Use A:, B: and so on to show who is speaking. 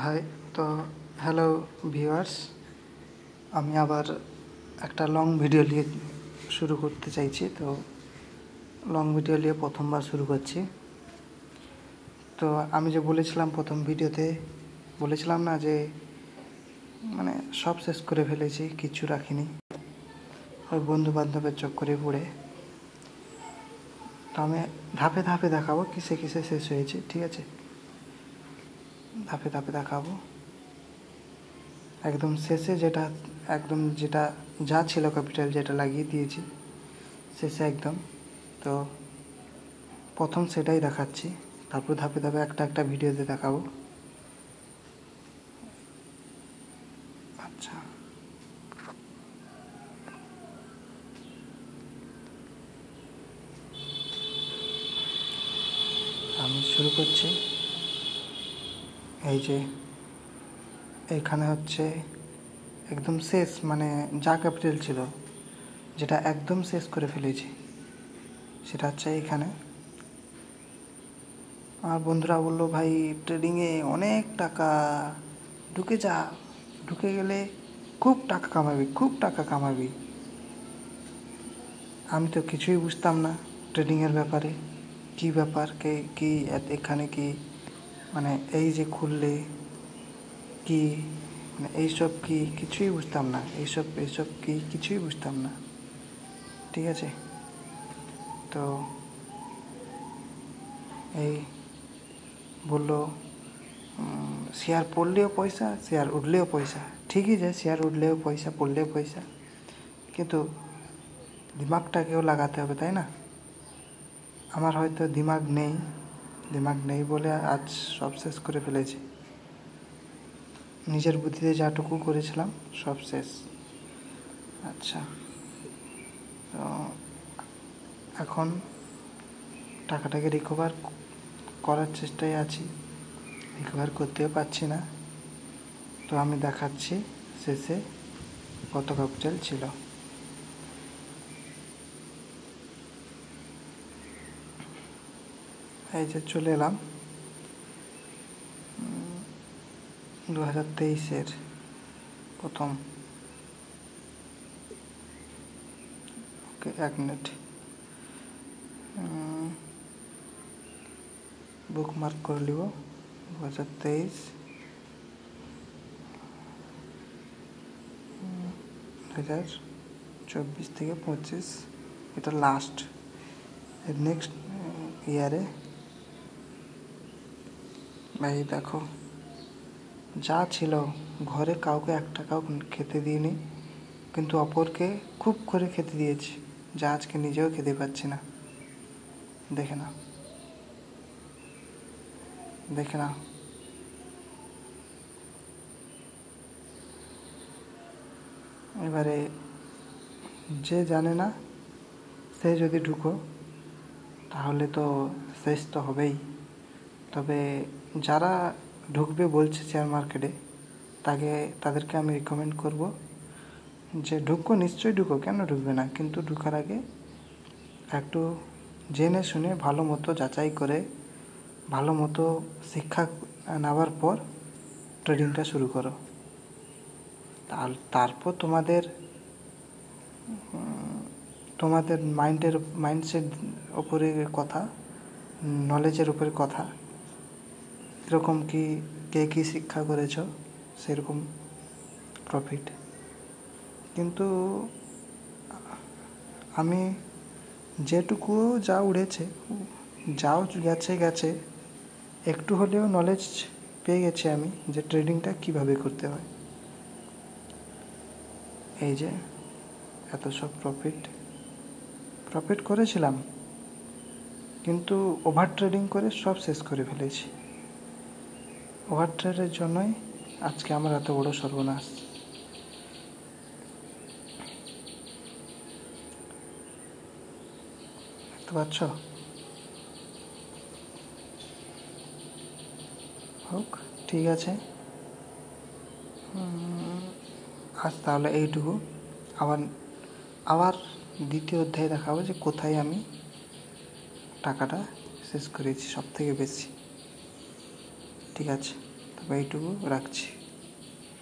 A: High. তো hello viewers, আমি আবার একটা লং ভিডিও নিয়ে শুরু করতে চাইছি। তো লং ভিডিও নিয়ে প্রথমবার শুরু করছি। তো আমি যে বলেছিলাম প্রথম ভিডিওতে, বলেছিলাম না যে মানে সব শেষ করে ফেলেছি, কিছু রাখিনি ওই বন্ধু বান্ধবের চক্করে পড়ে। তো আমি ধাপে ধাপে দেখাবো কিসে কিসে শেষ হয়েছে, ঠিক আছে? ধাপে ধাপে দেখাবো। একদম শেষে যেটা যা ছিল ক্যাপিটাল যেটা লাগিয়ে দিয়েছি শেষে একদম। তো প্রথম সেটাই দেখাচ্ছি, তারপর ধাপে ধাপে একটা একটা ভিডিওতে দেখাবো। আচ্ছা, আমি শুরু করছি। এই যে এইখানে হচ্ছে একদম শেষ, মানে যা ক্যাপিটাল ছিল যেটা একদম শেষ করে ফেলেছি সেটা হচ্ছে এইখানে। আমার বন্ধুরা বললো, ভাই ট্রেডিংয়ে অনেক টাকা, ঢুকে গেলে খুব টাকা কামাবি। আমি তো কিছুই বুঝতাম না ট্রেডিংয়ের ব্যাপারে, কী ব্যাপার কি এখানে কি, মানে এই যে খুললে কি, মানে এইসব কি কিছুই বুঝতাম না, এইসব কি কিছুই বুঝতাম না, ঠিক আছে? তো এই বললো শেয়ার পড়লেও পয়সা, শেয়ার উঠলেও পয়সা। ঠিকই যে শেয়ার উঠলেও পয়সা, পড়লেও পয়সা, কিন্তু দিমাগটাকেও লাগাতে হবে, তাই না? আমার হয়তো দিমাগ নেই বলে আজ সব শেষ করে ফেলেছি। নিজের বুদ্ধিতে যাটুকু করেছিলাম সব শেষ। আচ্ছা, তো এখন টাকাটাকে রিকভার করার চেষ্টায় আছি, রিকভার করতেও পারছি না। তো আমি দেখাচ্ছি শেষে কত ক্যাপিটাল ছিল। এই যে চলে এলাম 2023-এর প্রথম। ওকে, 1 মিনিট, বুকমার্ক করে নিব। 2023, 2024 থেকে 25, এটা লাস্ট। এর নেক্সট ইয়ারে ভাই দেখো যা ছিল, ঘরে কাউকে 1 টাকাও খেতে দিইনি, কিন্তু অপরকে খুব করে খেতে দিয়েছি, যা আজকে নিজেও খেতে পাচ্ছি না। দেখে না এবারে যে জানে না সে যদি ঢুকো তাহলে তো শেষ তো হবেই। তবে যারা ঢুকবে বলছে শেয়ার মার্কেটে, তাদেরকে আমি রিকমেন্ড করব যে নিশ্চয়ই ঢুকো, কেন ঢুকবে না? কিন্তু ঢুকার আগে একটু জেনে শুনে ভালো মতো যাচাই করে ভালো মতো শিক্ষা নেওয়ার পর ট্রেডিংটা শুরু করো। তারপর তোমাদের মাইন্ডসেট ওপরে কথা, নলেজের উপরে কথা, এরকম কে কী শিক্ষা করেছ সেরকম প্রফিট। কিন্তু আমি যেটুকু যা উড়েছে, যাও গেছে, একটু হলেও নলেজ পেয়ে গেছি আমি যে ট্রেডিংটা কিভাবে করতে হয়। এই যে এত সব প্রফিট করেছিলাম, কিন্তু ওভার ট্রেডিং করে সব শেষ করে ফেলেছি। ওভার ট্রেডের জন্যই আজকে আমার এত বড় সর্বনাশ। দেখতে পাচ্ছ? হোক, ঠিক আছে, আজ তাহলে এইটুকু। আবার দ্বিতীয় অধ্যায়ে দেখাবো যে কোথায় আমি টাকাটা শেষ করেছি সব থেকে বেশি, ঠিক আছে? তবে এইটুকু রাখছি।